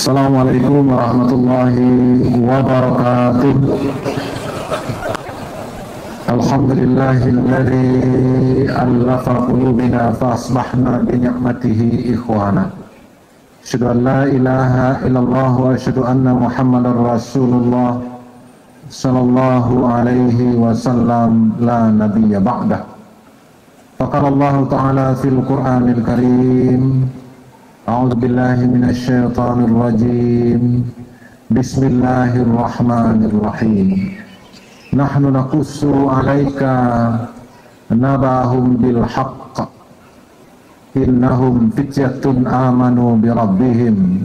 Assalamualaikum warahmatullahi wabarakatuh. Alhamdulillahilladzi allafa qulubina fa asbahna bi ni'matihi ikhwana. Asyhadu an la ilaha illallah wa asyhadu anna Muhammadar Rasulullah sallallahu alaihi wasallam la nabiyya ba'dah. Faqala Allah ta'ala fil Qur'anil Karim, a'udzu billahi minasy syaithanir rajim. Bismillahirrahmanirrahim. Nahnu naqussu 'alaika nabahum bil haqq. Innahum fityatun amanu bi rabbihim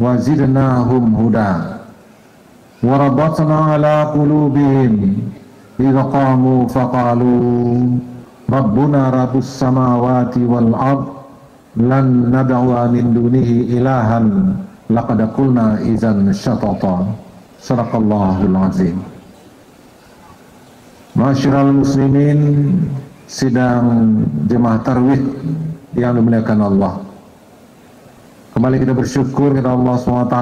wa zidnahum huda. Wa rabatna 'ala qulubihim idza qamu faqalu Rabbuna rabbus samawati wal ard lan nad'a min dunihi ilahan laqad qulna idzan syatata. Shadaqallahul azim. Masyiral muslimin, sidang jemaah tarwih yang dimuliakan Allah. Kembali kita bersyukur kepada Allah SWT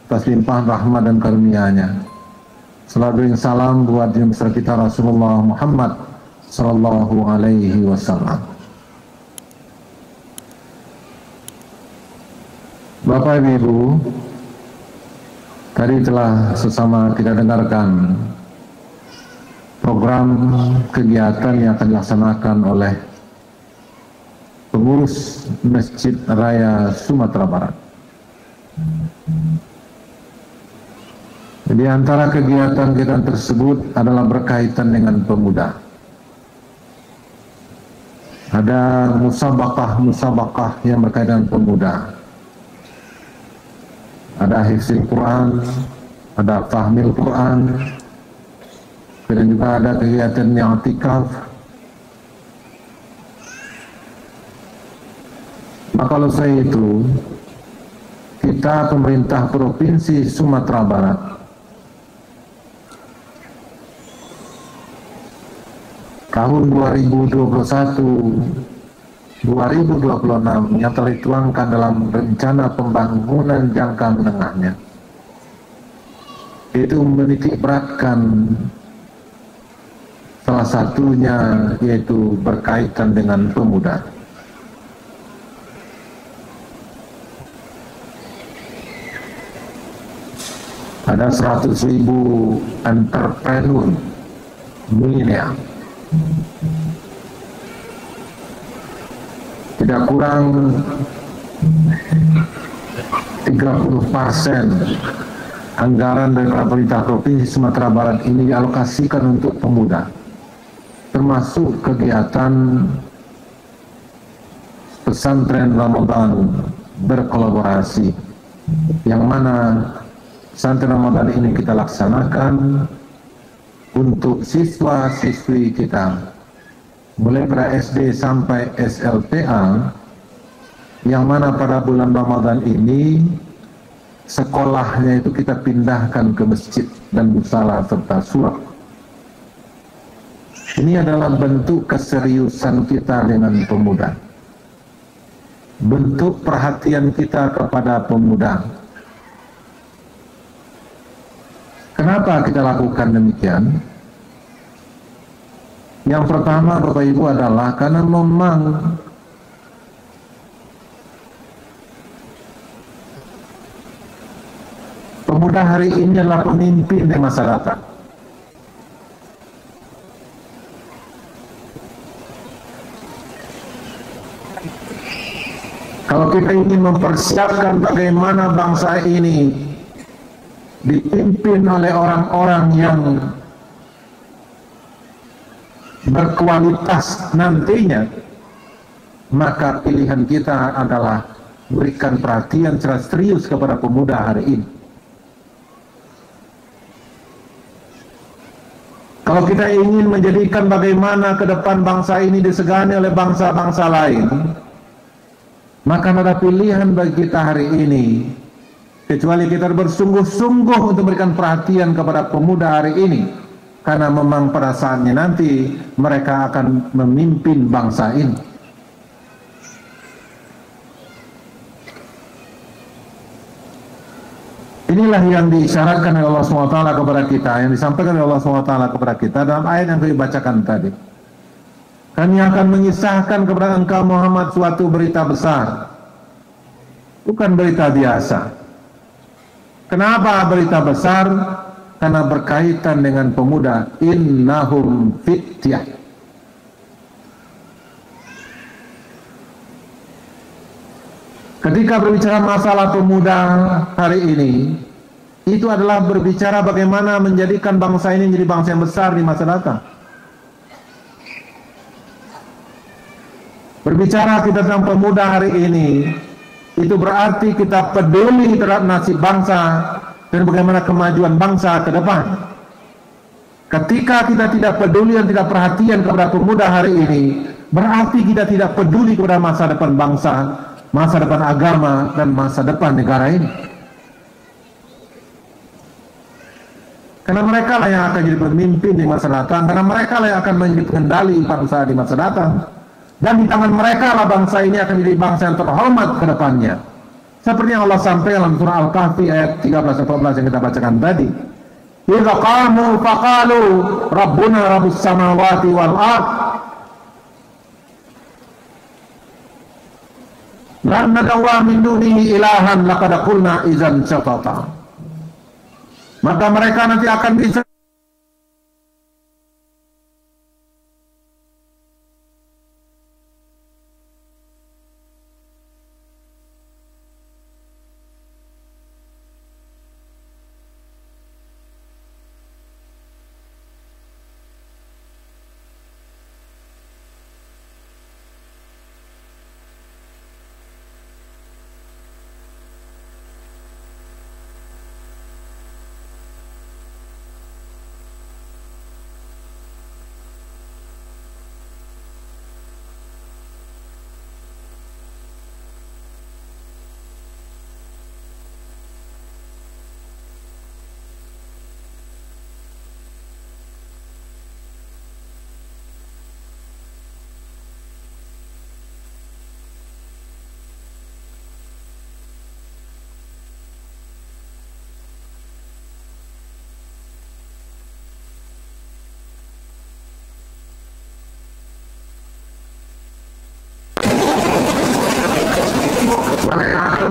atas limpahan rahmat dan karunia-Nya. Salawat dan salam buat Nabi besar kita Rasulullah Muhammad sallallahu alaihi wasallam. Bapak Ibu, tadi telah sesama kita dengarkan program kegiatan yang akan dilaksanakan oleh pengurus Masjid Raya Sumatera Barat. Di antara kegiatan kita tersebut adalah berkaitan dengan pemuda. Ada musabakah yang berkaitan dengan pemuda. Ada hifzil Quran, ada fahmil Quran, dan juga ada kegiatan yang i'tikaf. Maka kalau saya itu, kita pemerintah Provinsi Sumatera Barat tahun 2021-2026 yang telah dituangkan dalam rencana pembangunan jangka menengahnya, itu menitik beratkan salah satunya yaitu berkaitan dengan pemuda. Ada 100.000 entrepreneur milenial, tidak kurang 30% anggaran dari pemerintah Provinsi Sumatera Barat ini dialokasikan untuk pemuda, termasuk kegiatan pesantren Ramadan berkolaborasi, yang mana pesantren Ramadan ini kita laksanakan untuk siswa-siswi kita mulai dari SD sampai SLTA, yang mana pada bulan Ramadan ini sekolahnya itu kita pindahkan ke masjid dan musala serta surah. Ini adalah bentuk keseriusan kita dengan pemuda, bentuk perhatian kita kepada pemuda. Kenapa kita lakukan demikian? Yang pertama, Bapak Ibu, adalah karena memang pemuda hari ini adalah pemimpin di masyarakat. Kalau kita ingin mempersiapkan bagaimana bangsa ini dipimpin oleh orang-orang yang berkualitas nantinya, maka pilihan kita adalah berikan perhatian secara serius kepada pemuda hari ini. Kalau kita ingin menjadikan bagaimana ke depan bangsa ini disegani oleh bangsa-bangsa lain, maka ada pilihan bagi kita hari ini, kecuali kita bersungguh-sungguh untuk memberikan perhatian kepada pemuda hari ini, karena memang pada saatnya nanti mereka akan memimpin bangsa ini. Inilah yang diisyaratkan oleh Allah SWT kepada kita, yang disampaikan oleh Allah SWT kepada kita dalam ayat yang kami bacakan tadi. Kami akan mengisahkan kepada engkau Muhammad suatu berita besar, bukan berita biasa. Kenapa berita besar? Karena berkaitan dengan pemuda. Innahum fityah. Ketika berbicara masalah pemuda hari ini, itu adalah berbicara bagaimana menjadikan bangsa ini menjadi bangsa yang besar di masa datang. Berbicara kita tentang pemuda hari ini, itu berarti kita peduli terhadap nasib bangsa dan bagaimana kemajuan bangsa ke depan. Ketika kita tidak peduli dan tidak perhatian kepada pemuda hari ini, berarti kita tidak peduli kepada masa depan bangsa, masa depan agama, dan masa depan negara ini. Karena mereka lah yang akan jadi pemimpin di masa datang, karena mereka lah yang akan menjadi pengendali bangsa di masa datang. Dan di tangan mereka lah bangsa ini akan menjadi bangsa yang terhormat ke depannya. Seperti yang Allah sampaikan dalam surah Al-Kahfi ayat 13-14 yang kita bacakan tadi. Idza qamu faqalu Rabbuna Rabbus samawati wal ard. Lan nad'u min dunihi ilahan laqad qulna idzan syatata. Maka mereka nanti akan bisa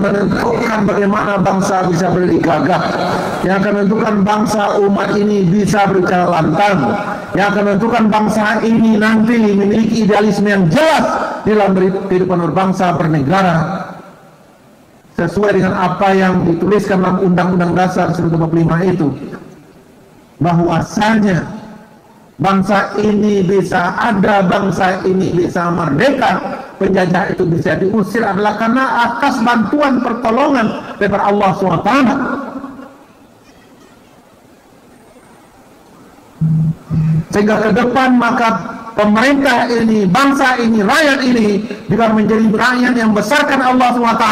menentukan bagaimana bangsa bisa berdiri gagah, yang akan menentukan bangsa umat ini bisa berbicara lantang, yang akan menentukan bangsa ini nanti memiliki idealisme yang jelas dalam kehidupan berbangsa bernegara sesuai dengan apa yang dituliskan dalam Undang-Undang Dasar 1945 itu, bahwasanya bangsa ini bisa ada, bangsa ini bisa merdeka, penjajah itu bisa diusir adalah karena atas bantuan pertolongan daripada Allah SWT. Sehingga ke depan maka pemerintah ini, bangsa ini, rakyat ini juga menjadi rakyat yang besarkan Allah SWT.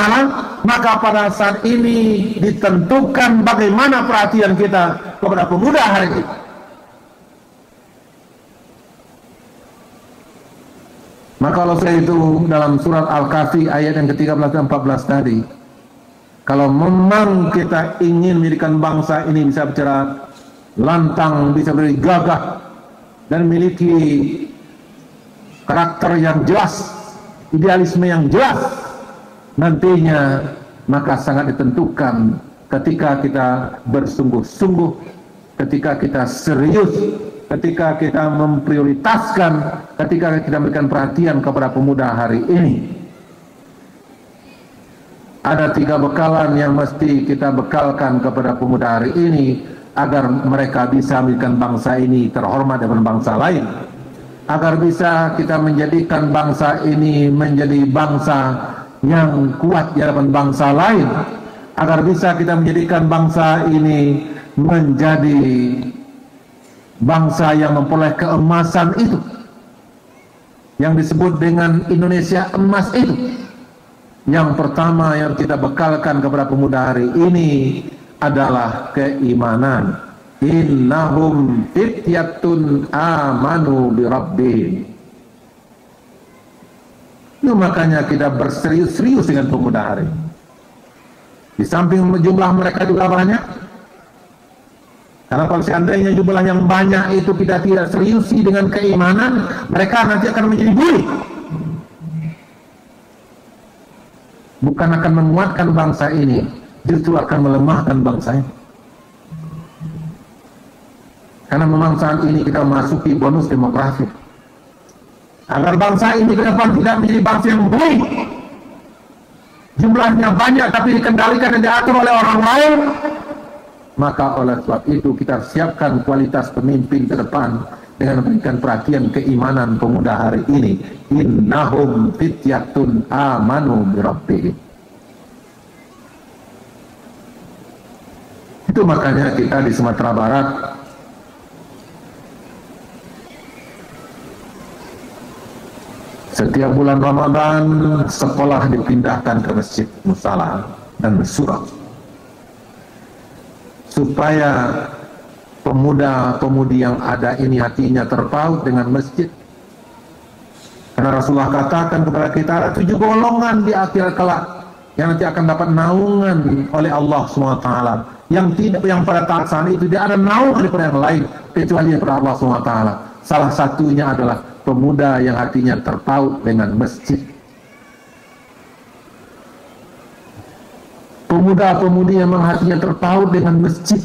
Maka pada saat ini ditentukan bagaimana perhatian kita kepada pemuda hari ini. Maka kalau saya itu dalam surat Al-Kahfi ayat yang ke-13 dan 14 tadi, kalau memang kita ingin menjadikan bangsa ini bisa bicara lantang, bisa berdiri gagah dan memiliki karakter yang jelas, idealisme yang jelas nantinya, maka sangat ditentukan ketika kita bersungguh-sungguh, ketika kita serius, ketika kita memprioritaskan, ketika kita memberikan perhatian kepada pemuda hari ini. Ada 3 bekalan yang mesti kita bekalkan kepada pemuda hari ini agar mereka bisa menjadikan bangsa ini terhormat daripada bangsa lain, agar bisa kita menjadikan bangsa ini menjadi bangsa yang kuat di hadapan bangsa lain, agar bisa kita menjadikan bangsa ini menjadi bangsa yang memperoleh keemasan itu, yang disebut dengan Indonesia emas itu. Yang pertama yang kita bekalkan kepada pemuda hari ini adalah keimanan. Innahum fityatun amanu birabbihim. Itu makanya kita berserius-serius dengan pemuda hari ini. Di samping jumlah mereka juga banyak, karena kalau seandainya jumlah yang banyak itu kita tidak seriusi dengan keimanan, mereka nanti akan menjadi bulik. Bukan akan menguatkan bangsa ini, justru akan melemahkan bangsa ini. Karena memang saat ini kita memasuki bonus demokrasi. Agar bangsa ini ke depan tidak menjadi bangsa yang bulik, jumlahnya banyak tapi dikendalikan dan diatur oleh orang lain, maka oleh sebab itu kita siapkan kualitas pemimpin ke depan dengan memberikan perhatian keimanan pemuda hari ini. Innahum fityatun amanu birabbihim. Itu makanya kita di Sumatera Barat setiap bulan Ramadan sekolah dipindahkan ke masjid musala dan bersurau, supaya pemuda-pemudi yang ada ini hatinya terpaut dengan masjid. Karena Rasulullah katakan kepada kita, ada 7 golongan di akhir kelak yang nanti akan dapat naungan oleh Allah SWT. Yang pada saat itu tidak ada naungan daripada yang lain kecuali daripada Allah SWT. Salah satunya adalah pemuda yang hatinya terpaut dengan masjid. Pemuda-pemudi yang hatinya terpaut dengan masjid.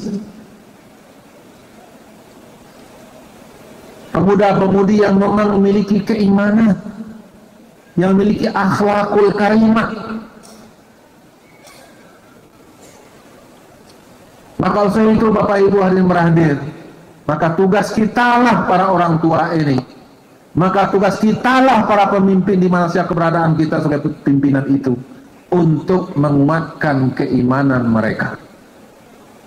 Pemuda-pemudi yang memang memiliki keimanan, yang memiliki akhlakul karimah. Maka oleh itu Bapak Ibu hadirin berhadir, maka tugas kitalah para orang tua ini, maka tugas kitalah para pemimpin di mana saja keberadaan kita sebagai pimpinan itu, untuk menguatkan keimanan mereka,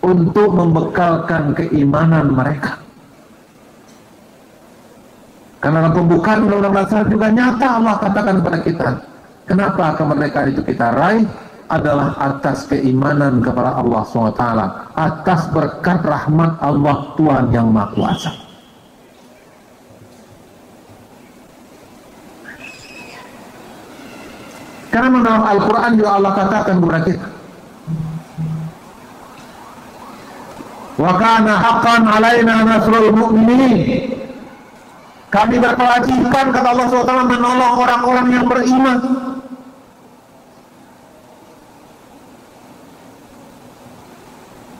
untuk membekalkan keimanan mereka. Karena dalam pembukaan Undang-Undang Dasar juga nyata Allah katakan kepada kita, kenapa kemerdekaan itu kita raih adalah atas keimanan kepada Allah SWT, atas berkat rahmat Allah Tuhan yang Maha Kuasa. Karena dalam Al-Quran juga Allah katakan kepada kita, wa kana haqqan alaina nasrul mu'minin. Kami berkewajiban, kata Allah SWT, menolong orang-orang yang beriman.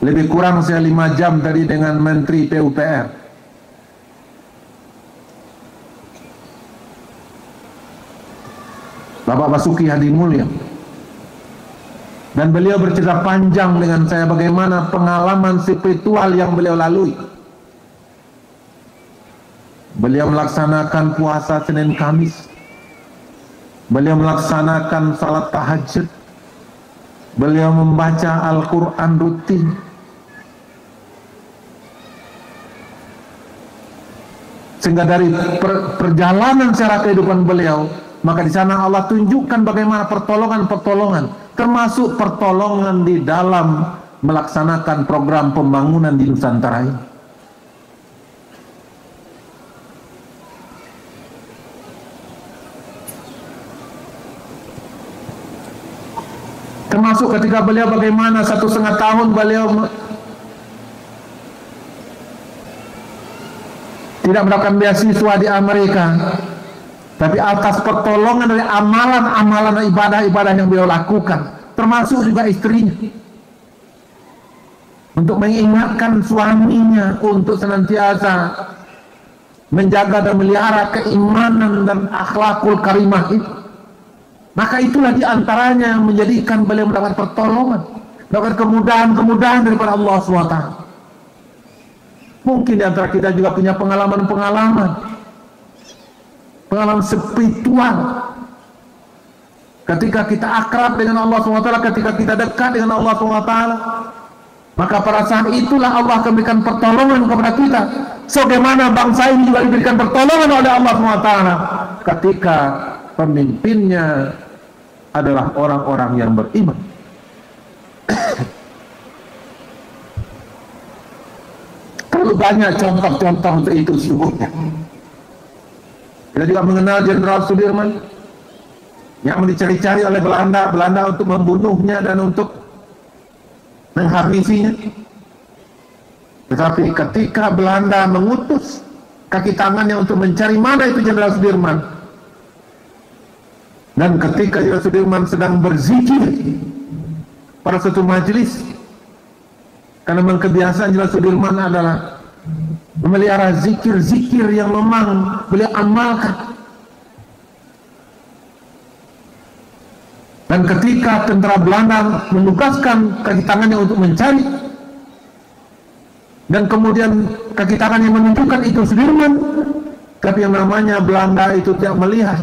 Lebih kurang saya 5 jam tadi dengan Menteri PUPR. Bapak Basuki Hadi Mulya. Dan beliau bercerita panjang dengan saya bagaimana pengalaman spiritual yang beliau lalui. Beliau melaksanakan puasa Senin Kamis. Beliau melaksanakan salat tahajud. Beliau membaca Al-Quran rutin. Sehingga dari perjalanan secara kehidupan beliau, maka di sana Allah tunjukkan bagaimana pertolongan-pertolongan, termasuk pertolongan di dalam melaksanakan program pembangunan di Nusantara ini. Termasuk ketika beliau bagaimana 1,5 tahun beliau tidak mendapatkan beasiswa di Amerika, tapi atas pertolongan dari amalan-amalan ibadah-ibadah yang beliau lakukan, termasuk juga istrinya, untuk mengingatkan suaminya untuk senantiasa menjaga dan melihara keimanan dan akhlakul karimah itu. Maka itulah diantaranya yang menjadikan beliau mendapat pertolongan, mendapat kemudahan-kemudahan daripada Allah SWT. Mungkin di antara kita juga punya pengalaman spiritual. Ketika kita akrab dengan Allah SWT, ketika kita dekat dengan Allah SWT, maka pada saat itulah Allah akan memberikan pertolongan kepada kita. Sebagaimana bangsa ini juga diberikan pertolongan oleh Allah SWT ketika pemimpinnya adalah orang-orang yang beriman. Terlalu banyak contoh-contoh untuk itu sesungguhnya. Kita juga mengenal Jenderal Sudirman yang dicari-cari oleh Belanda untuk membunuhnya dan untuk menghabisinya. Tetapi ketika Belanda mengutus kaki tangannya untuk mencari mana itu Jenderal Sudirman, dan ketika Jenderal Sudirman sedang berzikir pada suatu majelis, karena memang kebiasaan Jenderal Sudirman adalah memelihara zikir-zikir yang memang beliau amalkan. Dan ketika tentara Belanda menugaskan kaki tangannya untuk mencari, dan kemudian kaki tangannya menunjukkan itu Sudirman, tapi yang namanya Belanda itu tidak melihat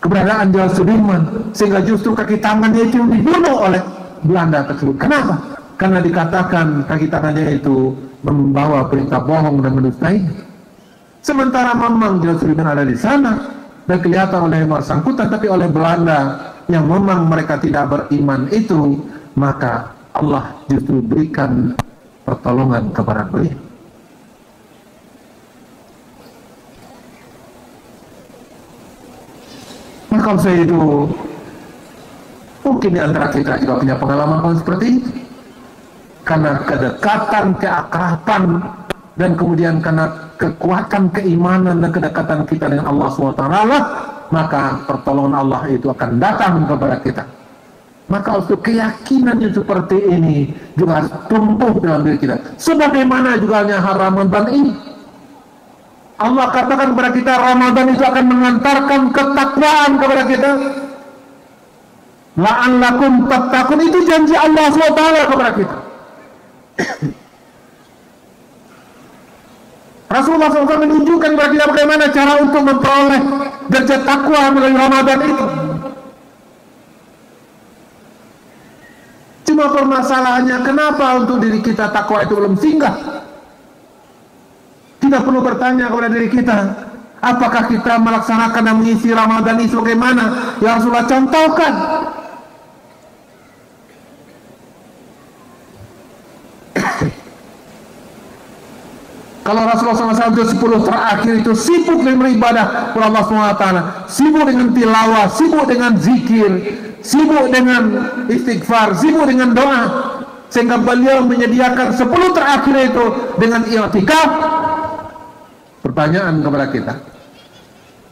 keberadaan Jenderal Sudirman, sehingga justru kaki tangannya itu dibunuh oleh Belanda tersebut. Kenapa? Karena dikatakan kaki tangannya itu membawa berita bohong dan mendustai. Sementara memang Jenderal Sudirman ada di sana dan kelihatan oleh yang bersangkutan, tapi oleh Belanda yang memang mereka tidak beriman itu, maka Allah justru berikan pertolongan kepada beliau. Maka saya itu mungkin di antara kita juga punya pengalaman seperti itu, karena kedekatan, keakraban, dan kemudian karena kekuatan keimanan dan kedekatan kita dengan Allah SWT, maka pertolongan Allah itu akan datang kepada kita. Maka untuk keyakinan yang seperti ini juga harus tumbuh dalam diri kita. Sebagaimana juga Ramadan ini, Allah katakan kepada kita Ramadan itu akan mengantarkan ketakwaan kepada kita. La'allakum tattaqun, itu janji Allah SWT kepada kita. Rasulullah SAW menunjukkan kepada kita bagaimana cara untuk memperoleh derajat takwa melalui Ramadan itu. Cuma permasalahannya, kenapa untuk diri kita takwa itu belum singgah? Kita perlu bertanya kepada diri kita, apakah kita melaksanakan dan mengisi Ramadan ini sebagaimana yang Rasulullah contohkan? Kalau Rasulullah SAW itu 10 terakhir itu sibuk dengan beribadah kepada Allah SWT, sibuk dengan tilawah, sibuk dengan zikir, sibuk dengan istighfar, sibuk dengan doa, sehingga beliau menyediakan 10 terakhir itu dengan i'tikaf. Pertanyaan kepada kita,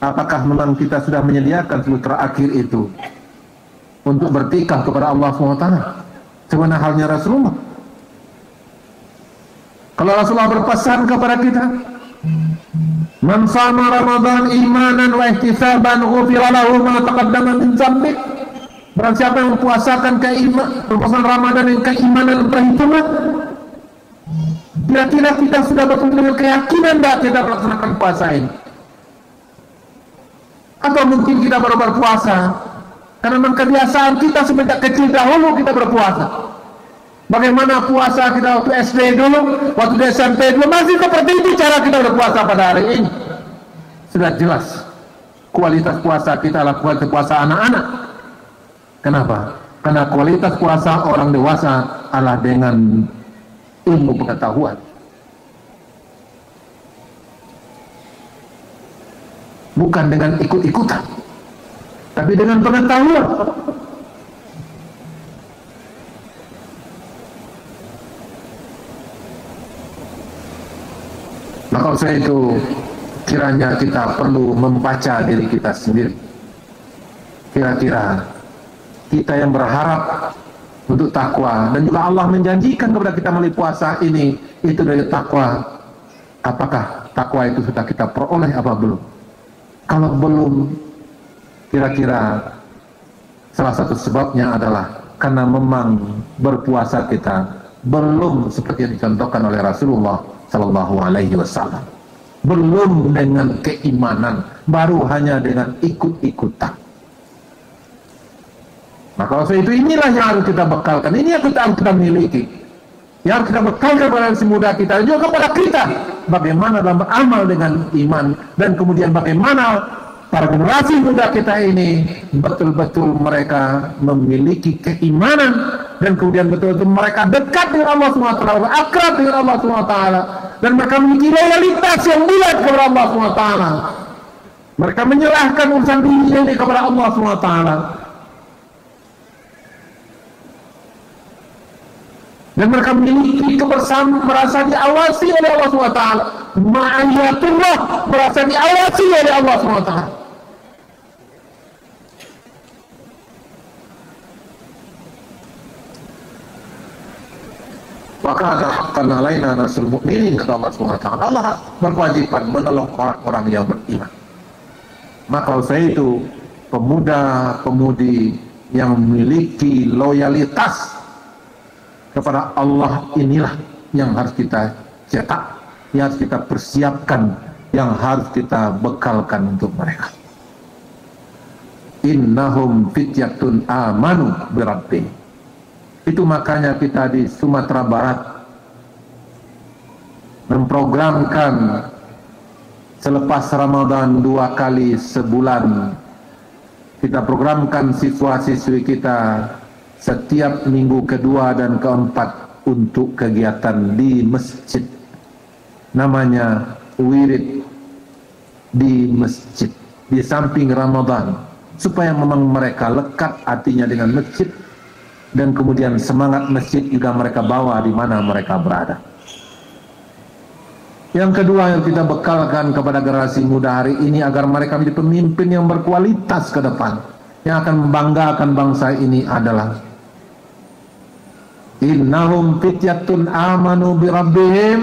apakah memang kita sudah menyediakan 10 terakhir itu untuk bertikaf kepada Allah SWT sebagaimana halnya Rasulullah? Kalau Rasulullah berpesan kepada kita, man shama Ramadan imanan wa ihtisaban ghufira lahu ma taqaddama min dzambi. Barang siapa yang mempuasakan berpuasa Ramadan dengan keimanan dan perhitungan, kira-kira kita sudah betul dengan keyakinan tidak kita melaksanakan puasa ini? Atau mungkin kita baru berpuasa karena memang kebiasaan kita sejak kecil dahulu kita berpuasa. Bagaimana puasa kita waktu SD dulu, waktu di SMP dulu, masih seperti itu cara kita berpuasa pada hari ini. Sudah jelas kualitas puasa kita adalah kualitas puasa anak-anak. Kenapa? Karena kualitas puasa orang dewasa adalah dengan ilmu pengetahuan, bukan dengan ikut-ikutan, tapi dengan pengetahuan. Maka saya itu kiranya kita perlu membaca diri kita sendiri. Kira-kira kita yang berharap untuk takwa, dan juga Allah menjanjikan kepada kita melalui puasa ini itu dari takwa. Apakah takwa itu sudah kita peroleh apa belum? Kalau belum, kira-kira salah satu sebabnya adalah karena memang berpuasa kita belum seperti yang dicontohkan oleh Rasulullah Sallallahu Alaihi Wasallam, belum dengan keimanan, baru hanya dengan ikut-ikutan. Maka itu inilah yang harus kita bekalkan, ini yang harus kita miliki, yang harus kita bekalkan kepada si muda kita, dan juga kepada kita, bagaimana dalam beramal dengan iman, dan kemudian bagaimana para generasi muda kita ini betul-betul mereka memiliki keimanan, dan kemudian betul-betul mereka dekat dengan Allah SWT, akrab dengan Allah SWT, dan mereka memiliki loyalitas yang bulat kepada Allah SWT. Mereka menyerahkan urusan dunia ini kepada Allah SWT. dan mereka memiliki kebersamaan, merasa diawasi oleh Allah SWT. Ma'ayatullah, merasa diawasi oleh Allah SWT. Maka ada haqqan alaina nasrul mu'minin, kata Allah SWT. Allah berkewajiban menolong orang-orang yang beriman. Maka saya itu pemuda-pemudi yang memiliki loyalitas kepada Allah, inilah yang harus kita cetak, yang harus kita persiapkan, yang harus kita bekalkan untuk mereka. Innahum fityatun amanu birabbihim. Itu makanya kita di Sumatera Barat memprogramkan selepas Ramadan 2 kali sebulan, kita programkan siswa-siswi kita setiap minggu kedua dan keempat untuk kegiatan di masjid. Namanya wirid di masjid di samping Ramadan, supaya memang mereka lekat hatinya dengan masjid, dan kemudian semangat masjid juga mereka bawa di mana mereka berada. Yang kedua yang kita bekalkan kepada generasi muda hari ini, agar mereka menjadi pemimpin yang berkualitas ke depan, yang akan membanggakan bangsa ini, adalah innahum fityatun amanu birabbihim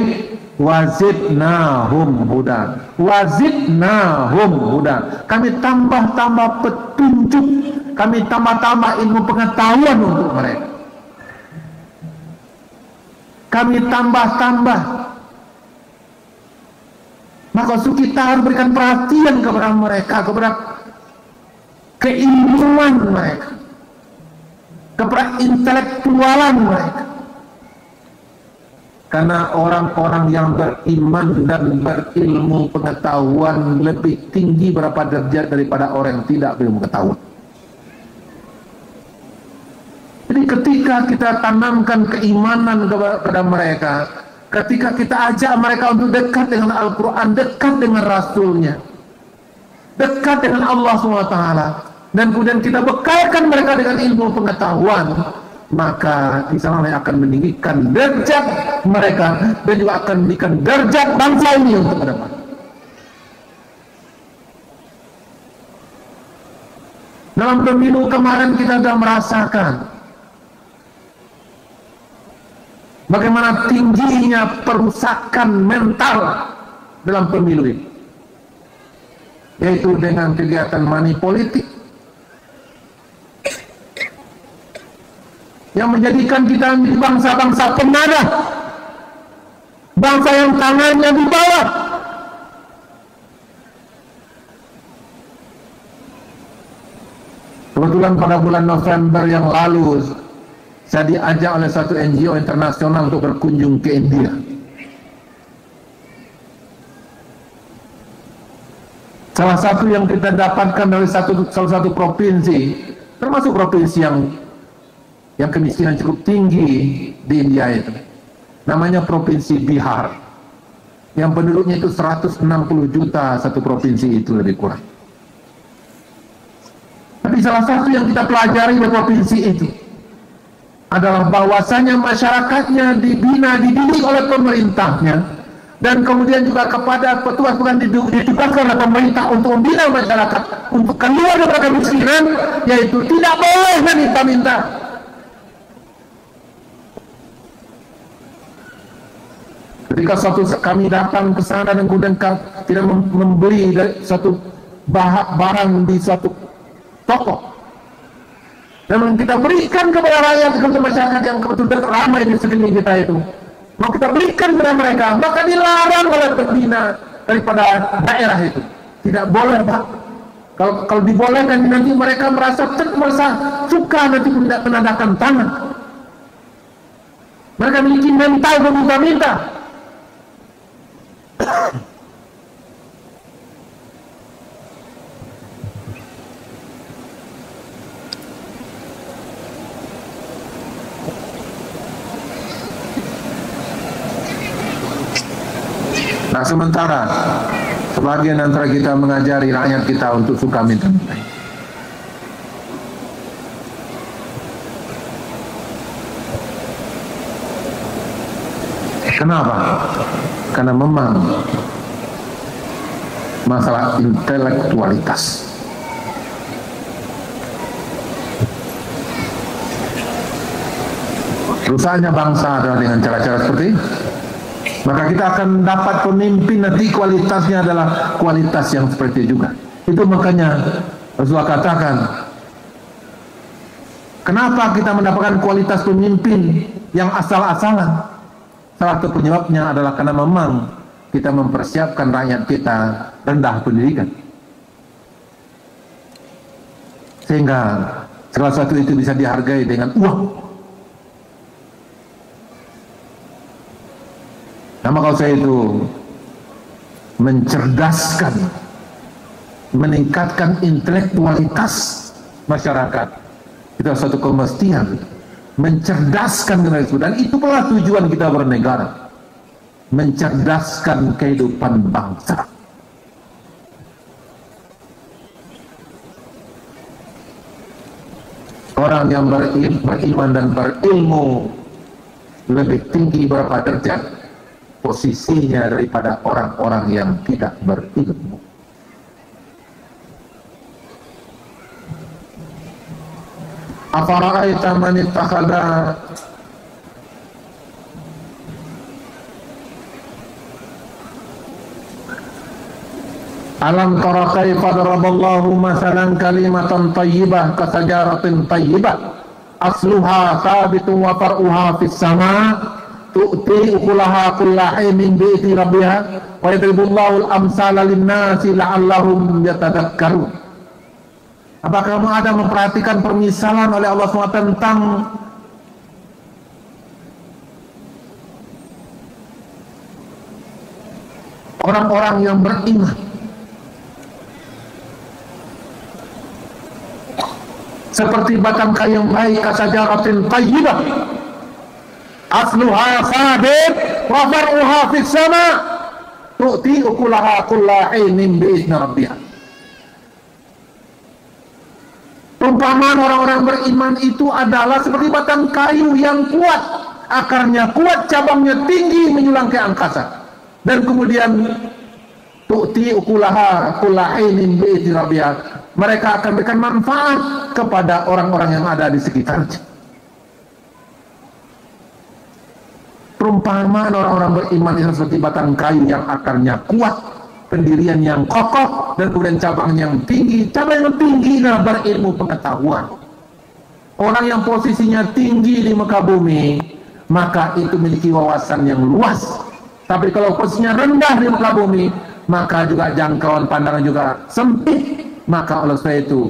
wazidnahum huda. Wazidnahum huda. Kami tambah-tambah petunjuk, kami tambah-tambah ilmu pengetahuan untuk mereka. Kami tambah-tambah. Maka kita harus berikan perhatian kepada mereka, kepada keilmuan mereka, kepada intelektualan mereka. Karena orang-orang yang beriman dan berilmu pengetahuan lebih tinggi berapa derajat daripada orang yang tidak berilmu pengetahuan. Jadi ketika kita tanamkan keimanan kepada mereka, ketika kita ajak mereka untuk dekat dengan Al-Quran, dekat dengan Rasulnya, dekat dengan Allah SWT, dan kemudian kita bekalkan mereka dengan ilmu pengetahuan, maka insya Allah akan meninggikan derajat mereka, dan juga akan meninggikan derajat bangsa ini untuk ke depan. Dalam pemilu kemarin kita sudah merasakan bagaimana tingginya perusakan mental dalam pemilu ini, yaitu dengan kegiatan money politik yang menjadikan kita menjadi bangsa-bangsa penadah, bangsa yang tangannya di bawah. Kebetulan pada bulan November yang lalu saya diajak oleh satu NGO internasional untuk berkunjung ke India. Salah satu yang kita dapatkan dari salah satu provinsi, termasuk provinsi yang kemiskinan cukup tinggi di India itu, namanya provinsi Bihar, yang penduduknya itu 160 juta satu provinsi itu lebih kurang. Tapi salah satu yang kita pelajari di provinsi itu adalah bahwasanya masyarakatnya dibina, dididik oleh pemerintahnya, dan kemudian juga kepada petugas-petugas ditugaskan oleh pemerintah untuk membina masyarakat untuk keluar dari kemiskinan, yaitu tidak boleh minta-minta. Ketika kami datang ke sana dan kemudian tidak membeli satu barang di suatu toko, dan kita berikan kepada rakyat, kepada masyarakat yang kebetulan ramai di sekeliling kita itu, mau kita berikan kepada mereka, maka dilarang oleh pembina daripada daerah itu. Tidak boleh, Pak. Kalau dibolehkan, nanti mereka merasa suka nanti tidak menandakan tangan. Mereka memiliki mental meminta-minta. Nah, sementara sebagian antara kita mengajari rakyat kita untuk suka minta-minta, Kenapa? Karena memang masalah intelektualitas. Rusaknya bangsa adalah dengan cara-cara seperti ini. Maka kita akan dapat pemimpin nanti kualitasnya adalah kualitas yang seperti itu juga. Itu makanya Rasulullah katakan, kenapa kita mendapatkan kualitas pemimpin yang asal-asalan? Salah satu penyebabnya adalah karena memang kita mempersiapkan rakyat kita rendah pendidikan. Sehingga salah satu itu bisa dihargai dengan uang. Nah, kalau saya itu mencerdaskan, meningkatkan intelektualitas masyarakat, itu satu kemestian, mencerdaskan generasi, dan itu adalah tujuan kita bernegara, mencerdaskan kehidupan bangsa. Orang yang beriman dan berilmu lebih tinggi berapa derajat posisinya daripada orang-orang yang tidak berilmu. Afara'aita man ittakhadha Alam tara kaifa daraballahu masalan kalimatan thayyibah kasajaratin thayyibah asluha thabitun wa far'uha fis sama' tu'ti ukulaha kullahi min bi'ti rabbiha wa yadribullahu al-amsala lin-nasi la'allahum yatadakkarun. Apakah kamu ada memperhatikan permisalan oleh Allah SWT tentang orang-orang yang beriman? Seperti batang kayu yang baik, kasajaratin thayyibah asluha sabit wa far'uha fis sama tu'ti ukulaha kullahin bi'izni rabbiha. Perumpamaan orang-orang beriman itu adalah seperti batang kayu yang kuat, akarnya kuat, cabangnya tinggi menyulang ke angkasa, dan kemudian tu'ti ukulaha kullahin bi'izni rabbiha, mereka akan berikan manfaat kepada orang-orang yang ada di sekitarnya. Perumpamaan orang-orang beriman itu seperti batang kayu yang akarnya kuat, pendirian yang kokoh, dan kemudian cabang yang tinggi. Cabang yang tinggi adalah berilmu pengetahuan. Orang yang posisinya tinggi di muka bumi, maka itu memiliki wawasan yang luas. Tapi kalau posisinya rendah di muka bumi, maka juga jangkauan pandangan juga sempit. Maka oleh sebab itu,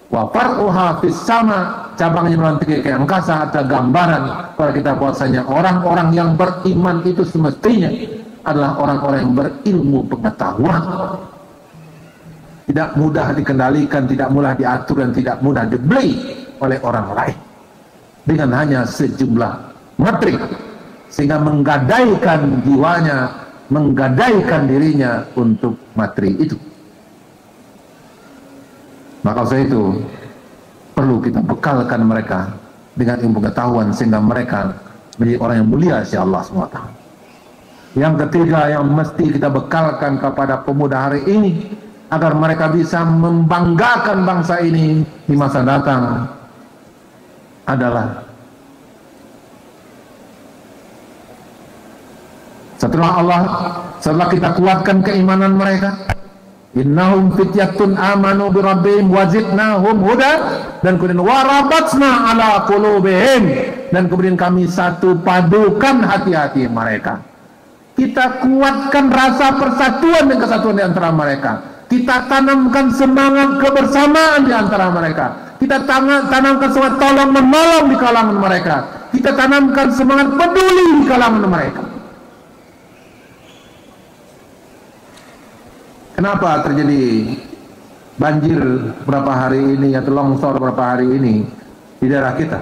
wa far'uha fis sama, cabangnya melantik ke angkasa, ada gambaran pada kita bahwasanya orang-orang yang beriman itu semestinya adalah orang-orang yang berilmu pengetahuan. Tidak mudah dikendalikan, tidak mudah diatur, dan tidak mudah dibeli oleh orang lain dengan hanya sejumlah metrik, sehingga menggadaikan jiwanya, menggadaikan dirinya untuk materi itu. Maka saya itu perlu kita bekalkan mereka dengan ilmu pengetahuan sehingga mereka menjadi orang yang mulia si Allah SWT. Yang ketiga yang mesti kita bekalkan kepada pemuda hari ini agar mereka bisa membanggakan bangsa ini di masa datang adalah setelah kita kuatkan keimanan mereka, innahum fityatun amanu bi rabbihim wazidnahum huda, dan kemudian warabatna ala qulubihim, dan kemudian kami satu padukan hati-hati mereka. Kita kuatkan rasa persatuan dan kesatuan di antara mereka. Kita tanamkan semangat kebersamaan di antara mereka. Kita tanamkan semangat tolong menolong di kalangan mereka. Kita tanamkan semangat peduli di kalangan mereka. Kenapa terjadi banjir beberapa hari ini atau longsor beberapa hari ini di daerah kita?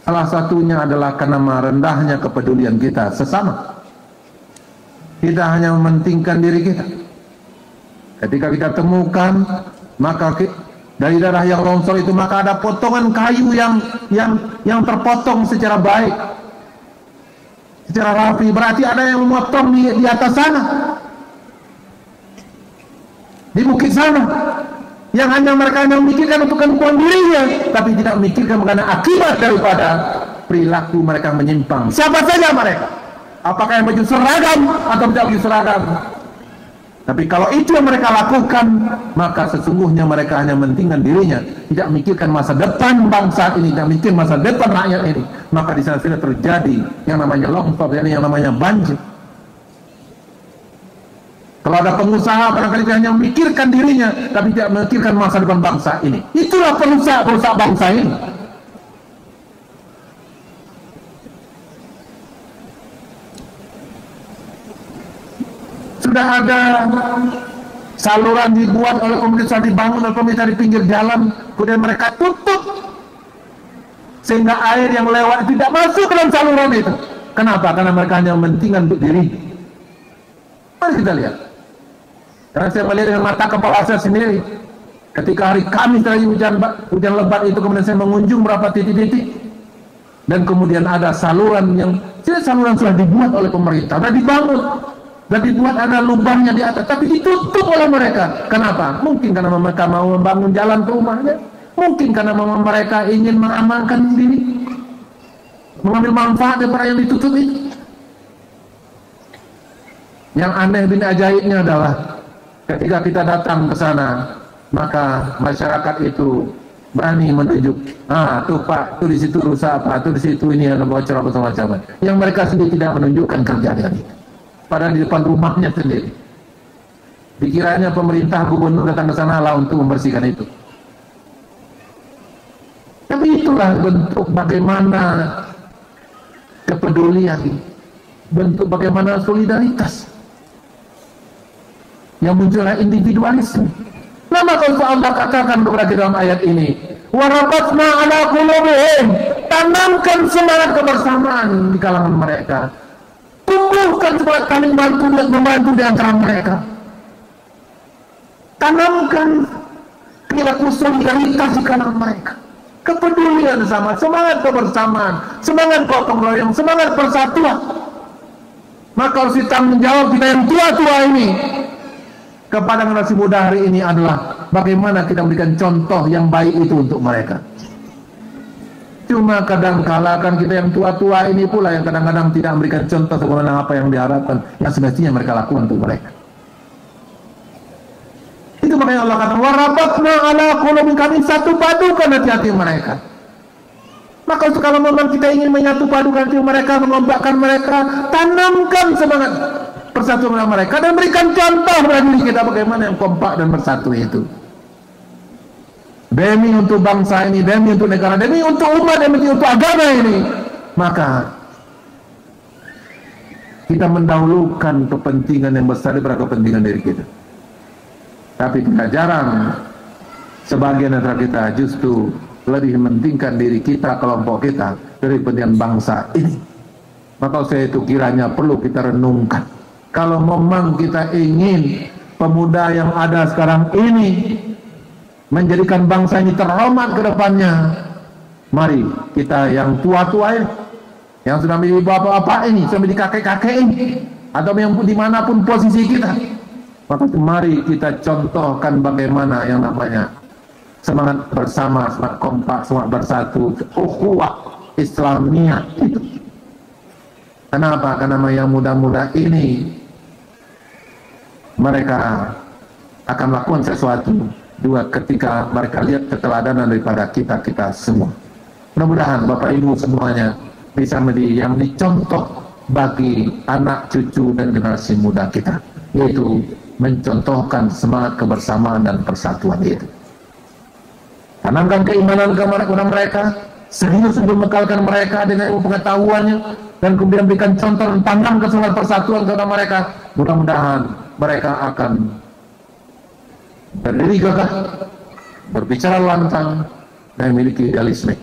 Salah satunya adalah karena rendahnya kepedulian kita sesama. Kita hanya mementingkan diri kita. Ketika kita temukan, maka dari daerah yang longsor itu maka ada potongan kayu yang terpotong secara baik. secara rapi, berarti ada yang memotong di atas sana, di bukit sana, yang hanya mereka hanya memikirkan untuk keuntungan dirinya, tapi tidak memikirkan mengenai akibat daripada perilaku mereka menyimpang. Siapa saja mereka, apakah yang baju seragam atau tidak baju seragam. Tapi kalau itu yang mereka lakukan, maka sesungguhnya mereka hanya mementingkan dirinya, tidak memikirkan masa depan bangsa ini, tidak memikirkan masa depan rakyat ini. Maka di sana sudah terjadi yang namanya longsor, yang namanya banjir. Kalau ada pengusaha barangkali dia hanya memikirkan dirinya, tapi tidak memikirkan masa depan bangsa ini. Itulah perusak bangsa ini. Sudah ada saluran dibuat oleh pemerintah, dibangun oleh pemerintah di pinggir jalan, kemudian mereka tutup sehingga air yang lewat tidak masuk ke dalam saluran itu. Kenapa? Karena mereka hanya mementingkan untuk diri. Mari kita lihat. Karena saya melihat dengan mata kepala saya sendiri. Ketika hari Kamis tadi hujan lebat itu, kemudian saya mengunjung beberapa titik-titik, dan kemudian ada saluran yang sudah dibuat oleh pemerintah, sudah dibangun. Dan dibuat ada lubangnya di atas, tapi ditutup oleh mereka. Kenapa? Mungkin karena mereka mau membangun jalan ke rumahnya, mungkin karena mereka ingin mengamankan diri, mengambil manfaat daripada yang ditutup itu. Yang aneh bin ajaibnya adalah ketika kita datang ke sana, maka masyarakat itu berani menunjuk, tuh Pak, tuh di situ rusak apa, tuh di situ ini ada bocor apa macam-macam. Yang mereka sendiri tidak menunjukkan kerjaan itu. Padahal di depan rumahnya sendiri. Dikiranya pemerintah gubernur datang ke sana lah untuk membersihkan itu. Tapi itulah bentuk bagaimana kepedulian, bentuk bagaimana solidaritas yang munculnya individualisme. Nama kalau Allah katakan kepada kita dalam ayat ini, warabatna ala qulubihim, tanamkan semangat kebersamaan di kalangan mereka. Tumbuhkan semangat saling membantu di antara mereka. Tanamkan perilaku solidaritas di kalangan mereka. Kepedulian sama, semangat kebersamaan, semangat gotong royong, semangat persatuan. Maka harus ditanggung jawab kita yang tua-tua ini kepada generasi muda hari ini adalah bagaimana kita memberikan contoh yang baik itu untuk mereka. Cuma kadang-kala kan kita yang tua-tua ini pula yang kadang-kadang tidak memberikan contoh sebagaimana apa yang diharapkan, yang semestinya mereka lakukan untuk mereka. Itu makanya Allah kata, warabatna ala qulubihim, kami satu padukan hati-hati mereka. Maka kalau memang kita ingin menyatu padukan hati mereka, mengombakkan mereka, tanamkan semangat persatuan mereka dan berikan contoh pada diri kita bagaimana yang kompak dan bersatu itu. Demi untuk bangsa ini, demi untuk negara, demi untuk umat, demi untuk agama ini. Maka kita mendahulukan kepentingan yang besar daripada kepentingan diri kita. Tapi tidak jarang sebagian antara kita justru lebih mementingkan diri kita, kelompok kita, dari kepentingan bangsa ini. Maka saya itu kiranya perlu kita renungkan. Kalau memang kita ingin pemuda yang ada sekarang ini menjadikan bangsa ini terhormat ke depannya, mari kita yang tua-tua ini, yang sudah menjadi bapak-bapak ini, sudah menjadi kakek-kakek ini, atau yang dimanapun posisi kita, maka mari kita contohkan bagaimana yang namanya semangat bersama, semangat kompak, semangat bersatu, ukhuwah Islamiyah itu. Kenapa? Karena yang muda-muda ini mereka akan melakukan sesuatu dua ketika mereka lihat keteladanan daripada kita semua. Mudah-mudahan Bapak Ibu semuanya bisa menjadi yang dicontoh bagi anak cucu dan generasi muda kita, yaitu mencontohkan semangat kebersamaan dan persatuan itu. Tanamkan keimanan kepada mereka, serius untuk membekalkan mereka dengan pengetahuannya, dan kemudian berikan contoh dan tanamkan semangat persatuan kepada mereka. Mudah-mudahan mereka akan berdiri gagah, berbicara lantang, dan memiliki idealisme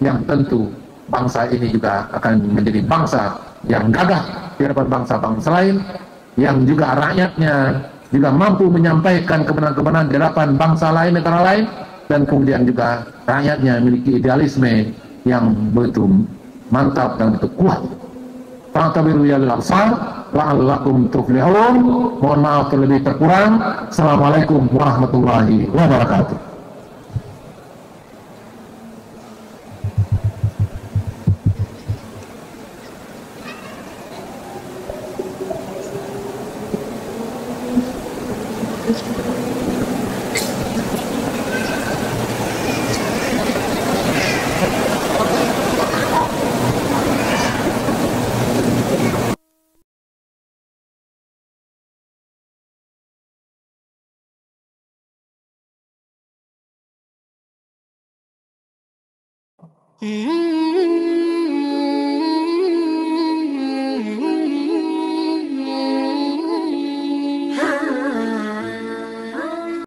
yang tentu bangsa ini juga akan menjadi bangsa yang gagah di hadapan bangsa-bangsa lain, yang juga rakyatnya juga mampu menyampaikan kebenaran-kebenaran di hadapan bangsa lain, negara lain, dan kemudian juga rakyatnya memiliki idealisme yang begitu mantap dan begitu kuat. fa'tabiru ya ulil absar la'allakum tuflihun. Mohon maaf terlebih terkurang. Assalamualaikum warahmatullahi wabarakatuh. Mm-hmm.